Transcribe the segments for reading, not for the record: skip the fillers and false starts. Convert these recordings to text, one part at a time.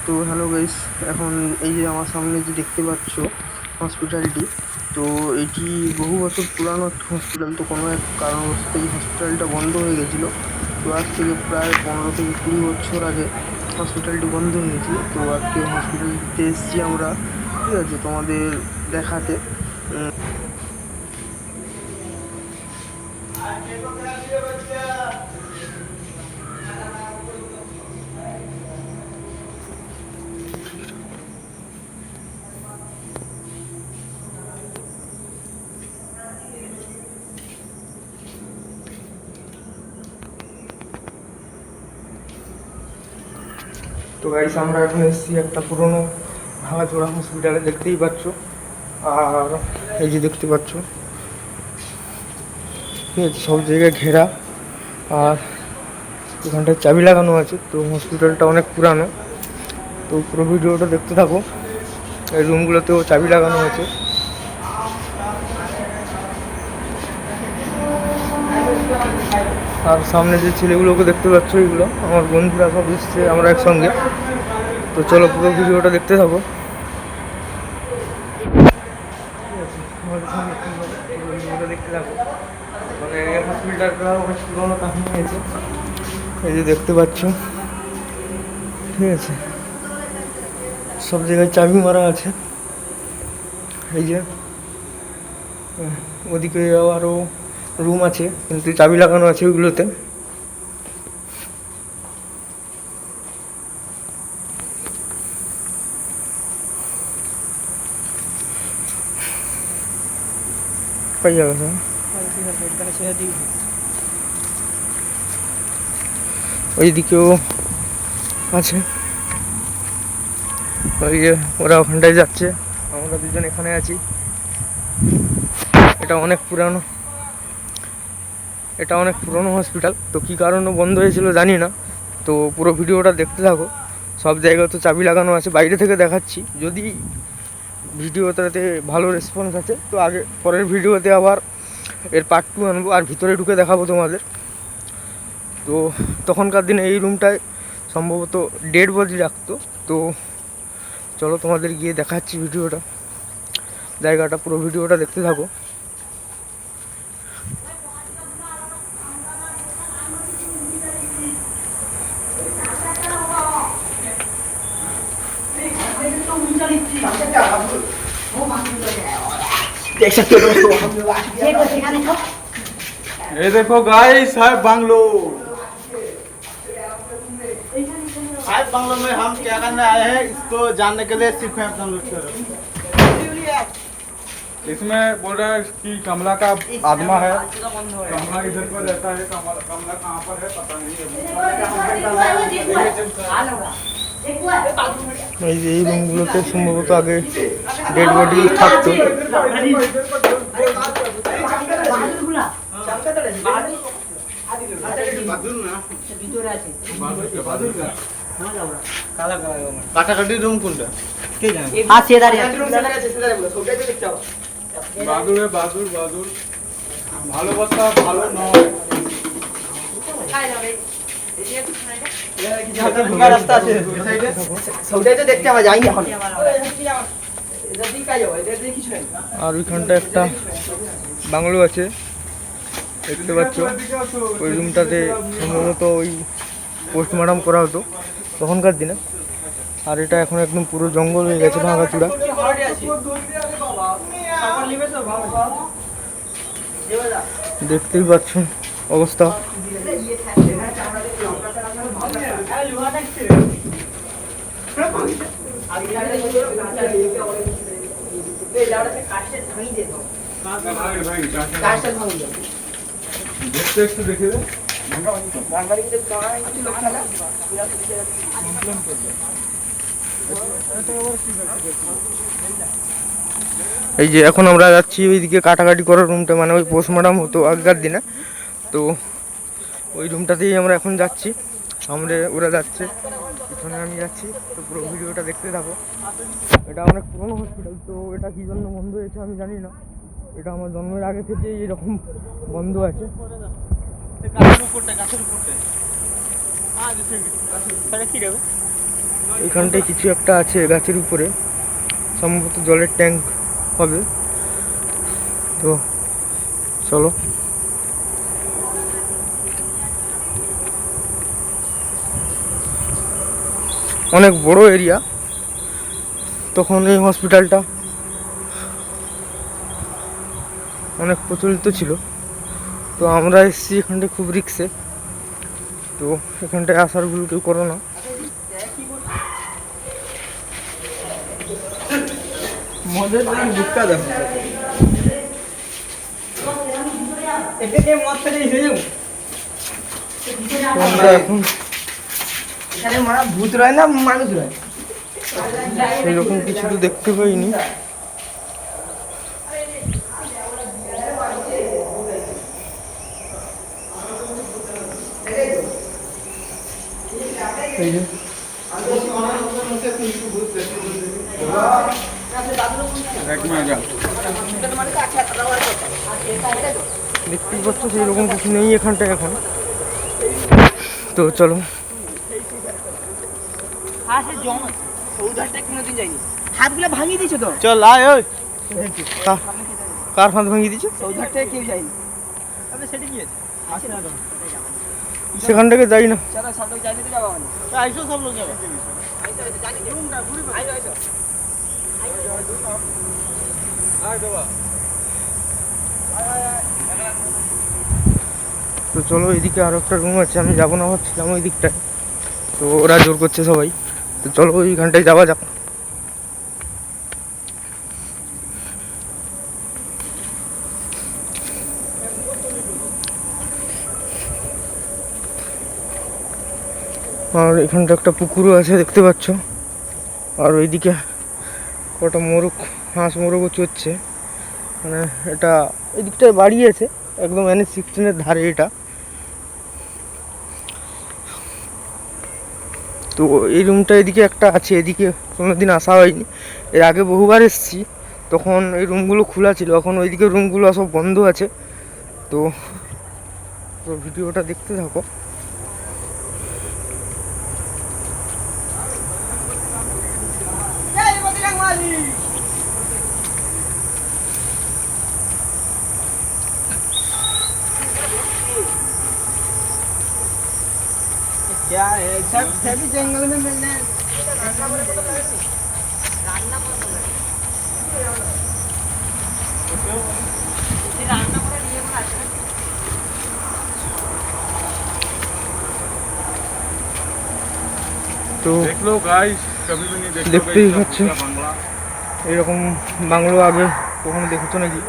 তো hello guys, এখন এই যে আমার সামনে যে দেখতে পাচ্ছ হসপিটালটি, তো এটি বহু বছর পুরানো একটা হসপিটাল। তো কোনো এক কারণবশত এই হসপিটালটা বন্ধ হয়ে গেছিলো। তো আজ থেকে প্রায় 15 থেকে 20 বছর আগে হসপিটালটি বন্ধ হয়ে গেছিলো। তো আজকে হসপিটালটিতে এসেছি আমরা, ঠিক আছে, তোমাদের দেখাতে। তো গাইস, আমরা এখন এসেছি একটা পুরোনো ভাঙাচোরা হসপিটালে, দেখতেই পাচ্ছ। আর এই যে দেখতে পাচ্ছ, ঠিক আছে, সব জায়গায় ঘেরা। আর এখানটায় চাবি লাগানো আছে। তো হসপিটালটা অনেক পুরানো। তো পুরো ভিডিওটা দেখতে থাকো। এই রুমগুলোতেও চাবি লাগানো আছে। আর সামনে যে ছেলেগুলোকে দেখতে পাচ্ছ, এগুলো আমার বন্ধুরা সব এসছে, আমরা একসঙ্গে। তো চলো পুরো ভিডিওটা দেখতে থাকো। দেখতে থাকো, মানে হসপিটালটা অনেক পুরোনো কাহিনী হয়েছে। এই যে দেখতে পাচ্ছ, ঠিক আছে, সব জায়গায় চাবি মারা আছে। এই যে ওদিকে আরও রুম আছে, কিন্তু চাবি লাগানো আছে ওইগুলোতে। কই যাবে স্যার? ওইদিকেও আছে। ওই যে ওরা ওখানটায় যাচ্ছে, আমরা দুজন এখানে আছি। এটা অনেক পুরনো হসপিটাল। তো কী কারণে বন্ধ হয়েছিল জানি না। তো পুরো ভিডিওটা দেখতে থাকো। সব জায়গায় তো চাবি লাগানো আছে, বাইরে থেকে দেখাচ্ছি। যদি ভিডিওটাতে ভালো রেসপন্স আছে তো পরের ভিডিওতে আবার এর পার্ট 2 আনবো, আর ভিতরে ঢুকে দেখাবো তোমাদের। তো তখনকার দিনে এই রুমটায় সম্ভবত ডেড বডি রাখতো। তো চলো তোমাদের গিয়ে দেখাচ্ছি ভিডিওটা, জায়গাটা, পুরো ভিডিওটা দেখতে থাকো। देख सकते हो दोस्तों, ये देखो गाइस, साहब बांग्लो। साहब बांग्लो में हम क्या करने आए हैं, इसको जानने के लिए सिर्फ ऐप डाउनलोड करो। इसमें बोल रहा है कि कमला का आत्मा है। कमला इधर पर रहता है। कमला कहाँ पर है पता नहीं है। এই রুমগুলোতে সম্ভবত আগে ডেড বডি থাকতো। কাটাকাটি রুম কোনটা? বাদুর বাদুর বাদুর ভালোবাসা ভালো নয়। রাস্তা আছে, সৌটাই তো দেখতে আমরা যাইনি এখন। আর ওইখানটা একটা বাংলো আছে, দেখতে পাচ্ছ। ওই রুমটাতে সম্ভবত ওই পোস্টমর্টম করা হতো তখনকার দিনে। আর এটা এখন একদম পুরো জঙ্গল হয়ে গেছে, ভাঙাচুরা। দেখতেই পাচ্ছ অবস্থা। একটু দেখে দে। এই যে এখন আমরা যাচ্ছি ওইদিকে কাটাকাটি করার রুমটা, মানে ওই পোস্টমর্টম হতো আগেকার দিনে। তো ওই রুমটাতেই আমরা এখন যাচ্ছি। সামনে ওরা যাচ্ছে, এখানে আমি যাচ্ছি। তো পুরো ভিডিওটা দেখতে থাকো। এটা অনেক পুরনো হসপিটাল। তো এটা কী জন্য বন্ধ হয়েছে আমি জানি না। এটা আমার জন্মের আগে থেকেই এরকম বন্ধ আছে। এখানটায় কিছু একটা আছে গাছের উপরে, সম্ভবত জলের ট্যাঙ্ক হবে। তো চলো। অনেক বড় এরিয়া, তখন এই হসপিটালটা অনেক প্রচলিত ছিল। তো আমরা এসেছি এখানটায় খুব রিক্সে, তো এখানটায় আসার ভুল কেউ করো না। আমরা এখন ভূত রয় না মানুষ রয়। সেরকম কিছু তো দেখতে পাইনি। এই যে দেখতেই পাচ্ছ সেরকম কিছু নেই এখানটায় এখন। তো চলো। হাতগুলো ভাঙিয়ে দিয়েছো তো? চল আয়। ওই কার হাত ভাঙিয়ে দিচ্ছে? সৌধারটায় কেউ যায়নি। সেটা কি আছে? সেখান থেকে যাই না। চলো সব লোক যাইনি তো যাবো না। আইসো সব লোক যাবে। তো চলো, এদিকে আরো একটা রুম আছে, আমি যাবো না ভাবছিলাম ওই দিকটায়, তো ওরা জোর করছে সবাই। তো চলো ওইখানটায় যাওয়া যাক। আর এখানটা একটা পুকুরও আছে দেখতে পাচ্ছ। আর ওইদিকে কটা মোরগ, হাঁস মোরগও চড়ছে। মানে এটা এদিকটায় বাড়ি আছে, একদম NH-16 ধারে এটা। তো এই রুমটা এদিকে একটা আছে, এদিকে কোনোদিন আসা হয়নি। এর আগে বহুবার এসেছি, তখন এই রুমগুলো খোলা ছিল, এখন ওইদিকে রুমগুলো সব বন্ধ আছে। তো ভিডিওটা দেখতে থাকো। क्या है सब सभी जंगल में मिलने তো देख लो गाइस, कभी भी नहीं देखो দেখতেই পাচ্ছ এরকম বাংলো আগে কখনো দেখেছো নাকি?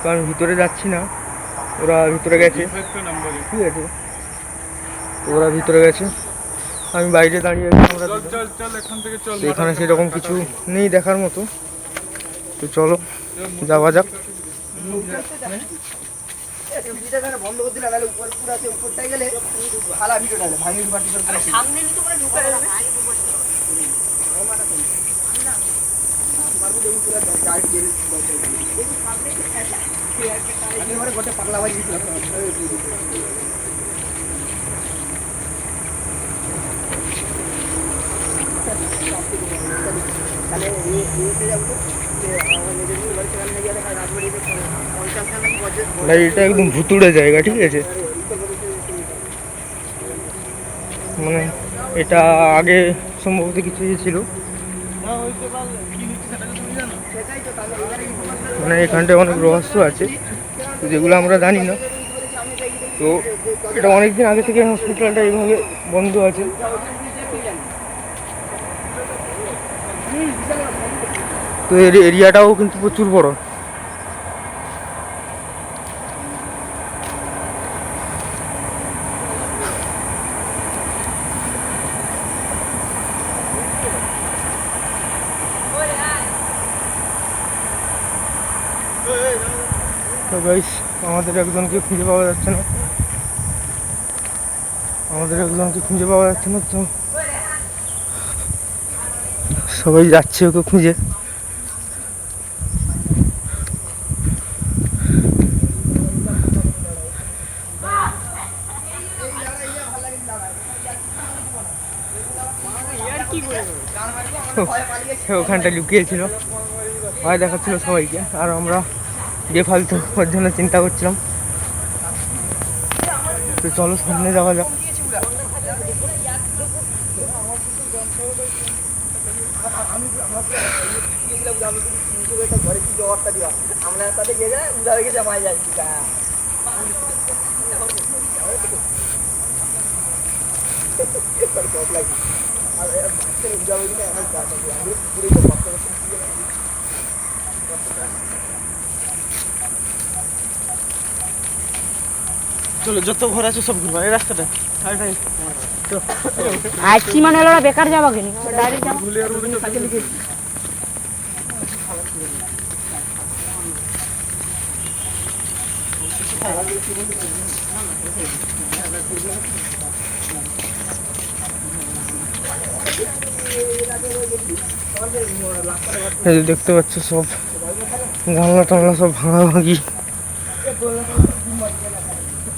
তো আমি ভিতরে যাচ্ছি না, ওরা ভিতরে গেছে, ঠিক আছে? তো ওরা ভিতরে গেছে, আমি বাইরে দাঁড়িয়ে আছি। আমরা चल দুজন। चल चल एखान থেকে চল। তো এখানে সেরকম কিছু নেই দেখার মতো, তো চলো যাওয়া যাক। বন্ধ করে দিলে নাহলে উপর পুরো আছে, উপরটাই গেলে খালা ভিডিও ডালে ভাঙিয়ে বাটি করে সামনে তো করে ঢুকে যাবে। পাগলা বাজি ভাই এটা একদম ভুতুড়ে জায়গা, ঠিক আছে? মানে এটা আগে সম্ভবত কিছু ইয়ে ছিল, মানে এখানটায় অনেক রহস্য আছে যেগুলো আমরা জানি না। তো এটা অনেকদিন আগে থেকে হসপিটালটা এইভাবে বন্ধ আছে। তো এর এরিয়াটাও কিন্তু প্রচুর বড়। তো গাইস, আমাদের একজনকে খুঁজে পাওয়া যাচ্ছে না, তো সবাই যাচ্ছে ওকে খুঁজে। কি করে ওখানটা লুকিয়েছিল, ভয় দেখাচ্ছিল সবাইকে, আর আমরা বেফালতু ওর জন্য চিন্তা করছিলাম। তো চলো সামনে যাওয়া যাক। আমরা তাতে গেলে উদা হয়ে গেছে মাই যাচ্ছি চলো যত ঘর আছে সব ঘুরবা এই রাস্তাটা। আসছি মানে হলো বেকার যাবা কিনি ডাইরেক্ট যাবা। এই যে দেখতে পাচ্ছ সব জানলা টানলা সব ভাঙাভাঙি।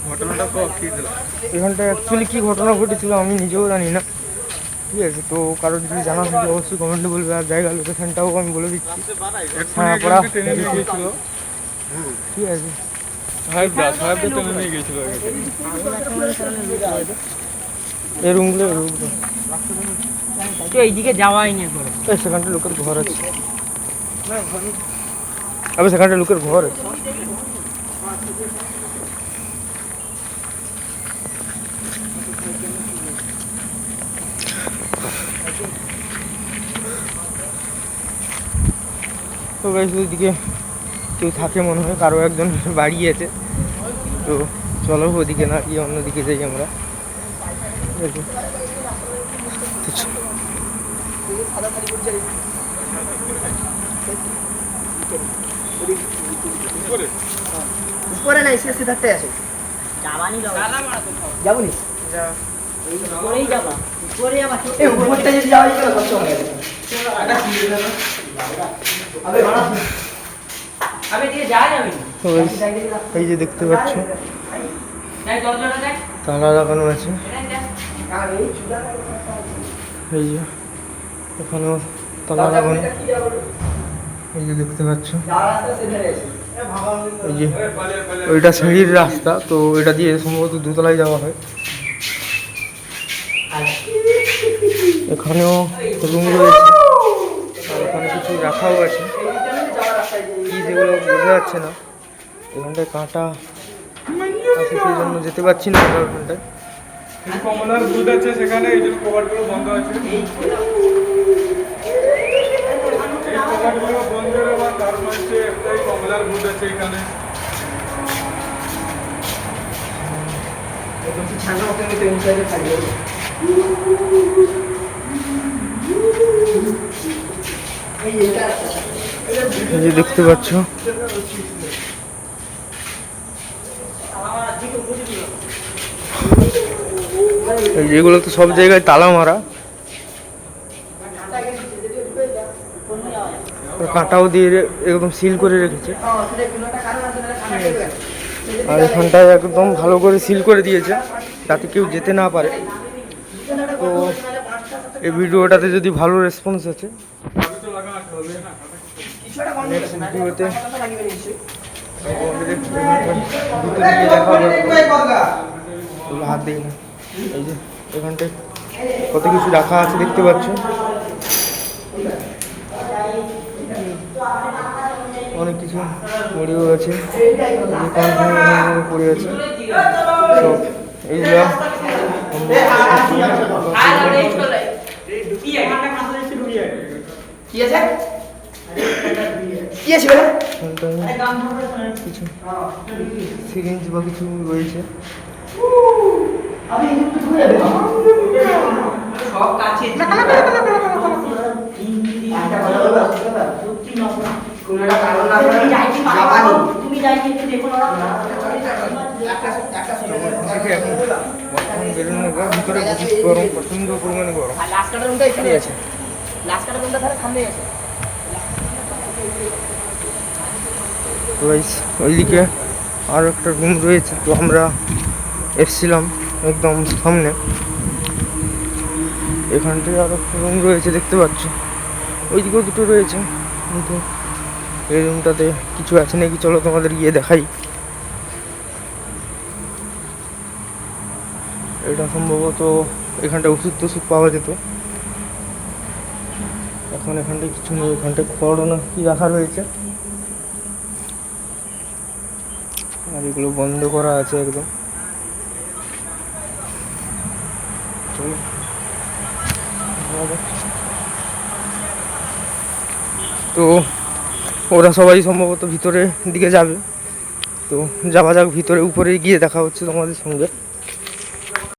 ঘটনাটা কি ছিল? এখানটা অ্যাকচুয়ালি কী ঘটনা ঘটেছিল আমি নিজেও জানি না, ঠিক আছে? তো কারোর যদি জানা থাকে অবশ্যই কমেন্টে বলবে, আর জায়গার লোকেশনটাও আমি বলে দিচ্ছি। হ্যাঁ পড়া ট্রেনে নিয়ে গিয়েছিল, ঠিক আছে। সাহেবদা ট্রেনে নিয়ে গিয়েছিল। এই রুমগুলো তো এইদিকে যাওয়াই নেই করে। সেখানটা লোকের ঘর আছে, আবার সেখানটা লোকের ঘর আছে। তো গাইস ওইদিকে কেউ থাকে মনে হয়, কারো একজন বাড়ি আছে। তো চলো ওদিকে না গিয়ে অন্যদিকে যাই আমরা, ঠিক আছে? তো চলো। উপরে না এসে সিদ্ধার্থে আসে যাবানি যাবনি করেই যাবা করে যাবা। এই উপরটা যদি যাওয়া যেত কষ্ট হবে আমি দিয়ে যাই যাবে তো guys, এই যে দেখতে পাচ্ছ দেখ দরজাটা দেখ তালা লাগানো আছে, এই যে এখানেও তালা লাগানো, এই যে দেখতে পাচ্ছ। এই যে ওইটা সিঁড়ির রাস্তা, তো এটা দিয়ে সম্ভবত দোতলায় যাওয়া হয়। এখানেও রুম রয়েছে, আর এখানে কিছু রাখাও আছে, কি যেগুলো বোঝা যাচ্ছে না। এখানটায় কাঁটা আছে সেই জন্য যেতে পারছি না আমরা ওখানটায়। কমলার দুধ আছে সেখানে, এই জন্য কভারগুলো বন্ধ আছে। এই কভারগুলো বন্ধ হওয়ার কারণ হচ্ছে একটাই, কমলার দুধ আছে এখানে। ছানা ওকে নিতে ইনসাইডে থাকবে এই এটা এই যে দেখতে পাচ্ছ এই যেগুলো তো সব জায়গায় তালা মারা, কাঁটাও দিয়ে একদম সিল করে রেখেছে। আর এখানটায় একদম ভালো করে সিল করে দিয়েছে যাতে কেউ যেতে না পারে। তো এই ভিডিওটাতে যদি ভালো রেসপন্স আছে, নেক্সট ভিডিওতে হাত দিই না। এই যে এখানটায় কত কিছু রাখা আছে দেখতে পাচ্ছ, অনেক কিছু পড়েও আছে, পড়ে আছে সব। এইগুলো কি আছে কি আছে বলে কিছু সিরিঞ্জ বা কিছু রয়েছে। আমি একটু ঘুরে যাবে সব কাছে কোনটা কারণ না তুমি যাইছি পাবো, তুমি যাইছি একটু দেখো না বেরোনো ভিতরে গরম, প্রচন্ড পরিমাণে গরম। আর লাস্ট কাটার রুমটা এখানে আছে, লাস্ট কাটার রুমটা ধারে সামনে আছে। তো গাইস ওইদিকে আরও একটা রুম রয়েছে, তো আমরা এসছিলাম একদম সামনে। এখানটায় আরো রুম রয়েছে দেখতে পাচ্ছ, ওইদিকেও দুটো রয়েছে, কিন্তু এই রুমটাতে কিছু আছে নাকি চলো তোমাদের গিয়ে দেখাই। এটা সম্ভবত এখানটায় ওষুধ টষুধ পাওয়া যেত, এখন এখানটায় কিছু নেই, এখানটায় খড় না কি রাখা রয়েছে, আর এগুলো বন্ধ করা আছে একদম। চলো তো ওরা সবাই সম্ভবত ভিতরে দিকে যাবে, তো যাওয়া যাক ভিতরে, উপরে গিয়ে দেখা হচ্ছে তোমাদের সঙ্গে।